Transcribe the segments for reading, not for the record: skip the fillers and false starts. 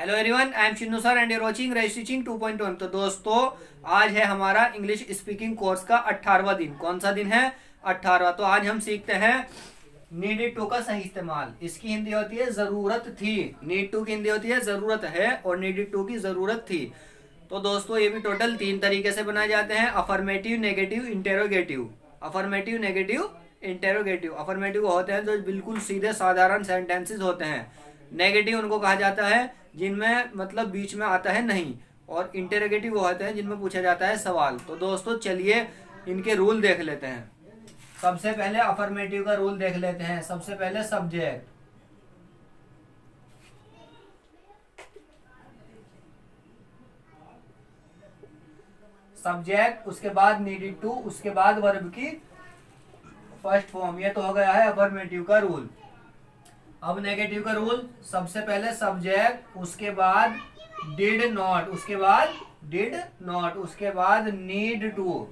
Hello everyone, I am Shindu sir and you're watching race teaching 2.1। तो दोस्तों, आज है हमारा इंग्लिश स्पीकिंग कोर्स का 18वां दिन। कौन सा दिन है? 18वां। तो आज हम सीखते हैं नीडेड टू का सही इस्तेमाल। इसकी हिंदी होती है जरूरत थी। नीड टू की हिंदी होती है जरूरत है और नीडेड टू की जरूरत थी। तो दोस्तों, ये भी टोटल 3 तरीके से बनाए जाते हैं: affirmative, negative, interrogative. Affirmative, negative, interrogative. Affirmative होते हैं जो बिल्कुल सीधे साधारण सेंटेंसेस होते हैं। नेगेटिव उनको कहा जाता है जिनमें मतलब बीच में आता है नहीं। और इंटेरोगेटिव वो होते हैं जिनमें पूछा जाता है सवाल। तो दोस्तों, चलिए इनके रूल देख लेते हैं। सबसे पहले अफर्मेटिव का रूल देख लेते हैं। सबसे पहले सब्जेक्ट, उसके बाद नीडेड टू, उसके बाद वर्ब की फर्स्ट फॉर्म। ये तो हो गया है अफर्मेटिव का रूल। अब नेगेटिव का रूल, सबसे पहले सब्जेक्ट, उसके बाद डिड नॉट, उसके बाद डिड नॉट, उसके बाद नीड टू।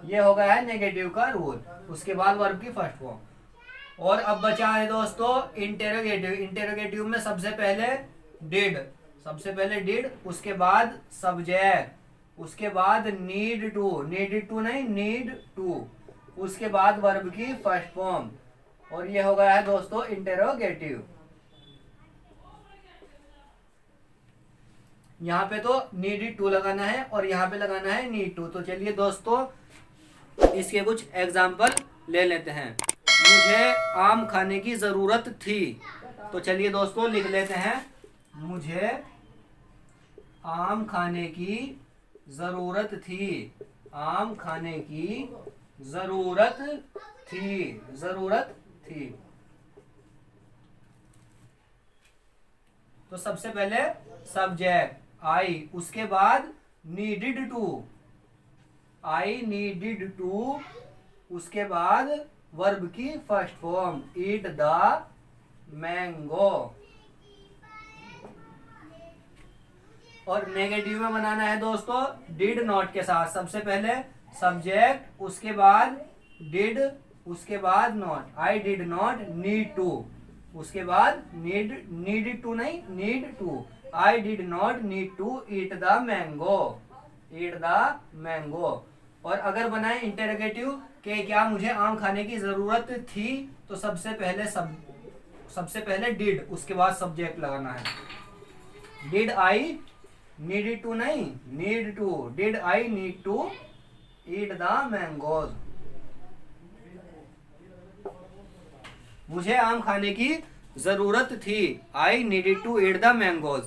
ये हो गया है नेगेटिव का रूल। उसके बाद वर्ब की फर्स्ट फॉर्म। और अब बचा है दोस्तों इंटेरोगेटिव। इंटेरोगेटिव में सबसे पहले डिड, उसके बाद सब्जेक्ट, उसके बाद नीड टू, नीड टू नहीं नीड टू, उसके बाद वर्ब की फर्स्ट फॉर्म। और ये हो गया है दोस्तों इंटेरोगेटिव। यहाँ पे तो नीडेड टू लगाना है और यहाँ पे लगाना है नीड टू। तो चलिए दोस्तों, इसके कुछ एग्जाम्पल ले लेते हैं। मुझे आम खाने की जरूरत थी। तो चलिए दोस्तों लिख लेते हैं, मुझे आम खाने की जरूरत थी। आम खाने की जरूरत थी। तो सबसे पहले सब्जेक्ट आई, उसके बाद needed to, I needed to, उसके बाद वर्ब की first form eat the mango. और नेगेटिव में बनाना है दोस्तों डिड नॉट के साथ। सबसे पहले सब्जेक्ट, उसके बाद डिड, उसके बाद not. I did not need to, उसके बाद नीड टू नहीं need to. I did not need to eat the mango, eat the mango. और अगर बनाए इंटेरोगेटिव के क्या मुझे आम खाने की जरूरत थी, तो सबसे पहले डिड, उसके बाद सब्जेक्ट लगाना है। डिड आई नीड टू नहीं need to, did I need to eat the mangoes. मुझे आम खाने की जरूरत थी, I needed to eat the mangoes.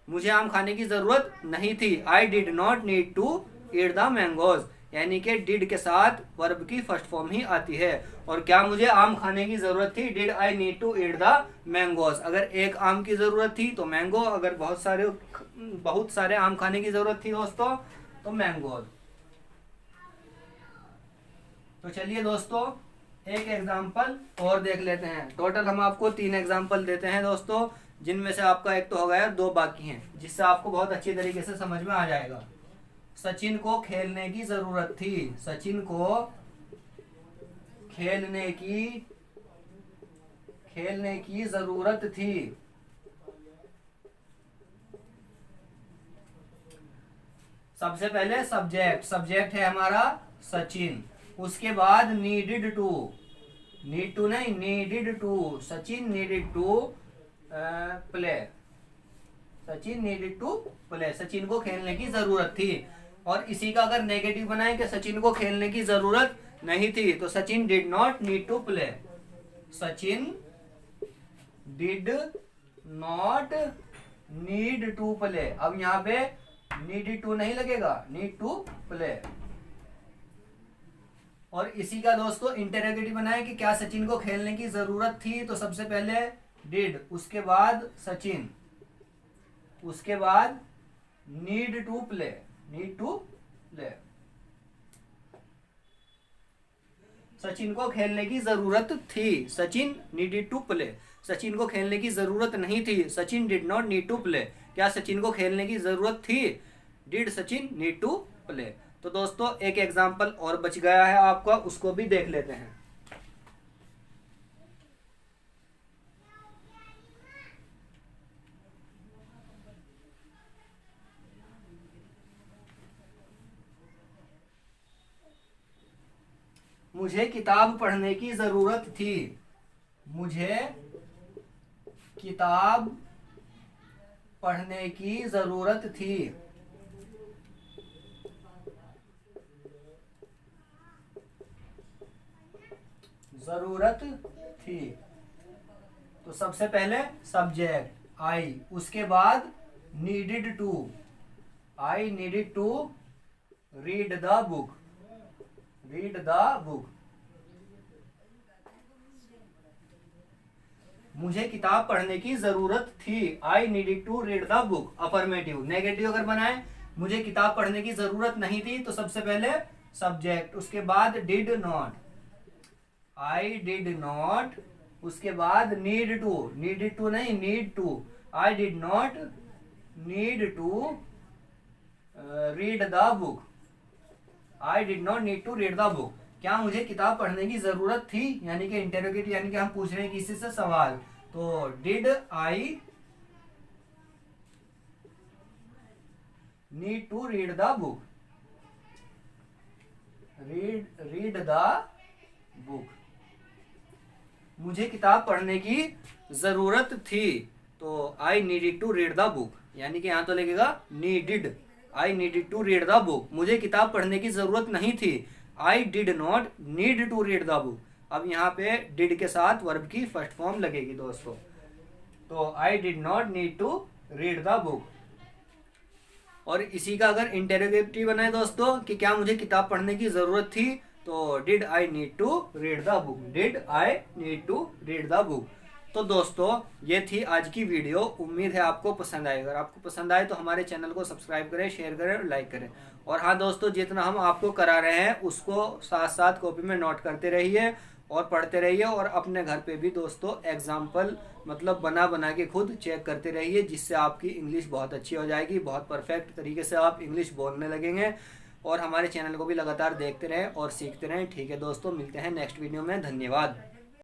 मुझे आम खाने की जरूरत नहीं थी, I did not need to eat the mangoes. यानी कि डिड के साथ वर्ब की फर्स्ट फॉर्म ही आती है। और क्या मुझे आम खाने की जरूरत थी, did I need to eat the mangoes. अगर एक आम की जरूरत थी तो मैंगो, अगर बहुत सारे आम खाने की जरूरत थी दोस्तों तो मैंगोज। तो चलिए दोस्तों एक एग्जाम्पल और देख लेते हैं। टोटल हम आपको 3 एग्जाम्पल देते हैं दोस्तों, जिनमें से आपका एक तो हो गया, 2 बाकी हैं, जिससे आपको बहुत अच्छी तरीके से समझ में आ जाएगा। सचिन को खेलने की जरूरत थी। सचिन को खेलने की जरूरत थी। सबसे पहले सब्जेक्ट है हमारा सचिन, उसके बाद नीडेड टू, नीड टू नहीं needed to, Sachin needed to play, Sachin needed to play. Sachin को खेलने की जरूरत थी। और इसी का अगर नेगेटिव बनाए कि सचिन को खेलने की जरूरत नहीं थी, तो Sachin did not need to play, Sachin did not need to play. अब यहाँ पे नीड टू नहीं लगेगा, नीड टू प्ले। और इसी का दोस्तों इंटेरोगेटिव बनाए कि क्या सचिन को खेलने की जरूरत थी, तो सबसे पहले डिड, उसके बाद सचिन, उसके बाद need to play, need to play. Sachin को खेलने की जरूरत थी, Sachin needed to play. Sachin को खेलने की जरूरत नहीं थी, Sachin did not need to play. क्या सचिन को खेलने की जरूरत थी, did Sachin need to play. तो दोस्तों एक एग्जाम्पल और बच गया है आपका, उसको भी देख लेते हैं। मुझे किताब पढ़ने की जरूरत थी। मुझे किताब पढ़ने की जरूरत थी। जरूरत थी। तो सबसे पहले सब्जेक्ट आई, उसके बाद needed to. I needed to read the book. Read the book. मुझे किताब पढ़ने की जरूरत थी। I needed to read the book. Affirmative. Negative अगर बनाए, मुझे किताब पढ़ने की जरूरत नहीं थी, तो सबसे पहले सब्जेक्ट, उसके बाद did not. I did not, उसके बाद नीड टू। नीडेड टू नहीं, need to. I did not need to read the book. I did not need to read the book. क्या मुझे किताब पढ़ने की जरूरत थी, यानी कि इंटेरोगेटिव, यानी कि हम पूछ रहे हैं किसी से सवाल। तो did I need to read the book. Read the book. मुझे किताब पढ़ने की जरूरत थी, तो I needed to read the book, यानी कि यहां तो लगेगा needed. I needed to read the book. मुझे किताब पढ़ने की जरूरत नहीं थी। I did not need to read the book. अब यहाँ पे डिड के साथ वर्ब की फर्स्ट फॉर्म लगेगी दोस्तों। तो I did not need to read the book. और इसी का अगर इंटेरोगेटिव बनाए दोस्तों कि क्या मुझे किताब पढ़ने की जरूरत थी, तो did I need to read the book. Did I need to read the book. तो दोस्तों ये थी आज की वीडियो। उम्मीद है आपको पसंद आए। अगर आपको पसंद आए तो हमारे चैनल को सब्सक्राइब करें, शेयर करें और लाइक करें। और हाँ दोस्तों, जितना हम आपको करा रहे हैं उसको साथ साथ कॉपी में नोट करते रहिए और पढ़ते रहिए। और अपने घर पे भी दोस्तों एग्जाम्पल मतलब बना बना के खुद चेक करते रहिए, जिससे आपकी इंग्लिश बहुत अच्छी हो जाएगी। बहुत परफेक्ट तरीके से आप इंग्लिश बोलने लगेंगे। और हमारे चैनल को भी लगातार देखते रहें और सीखते रहें। ठीक है दोस्तों, मिलते हैं नेक्स्ट वीडियो में। धन्यवाद।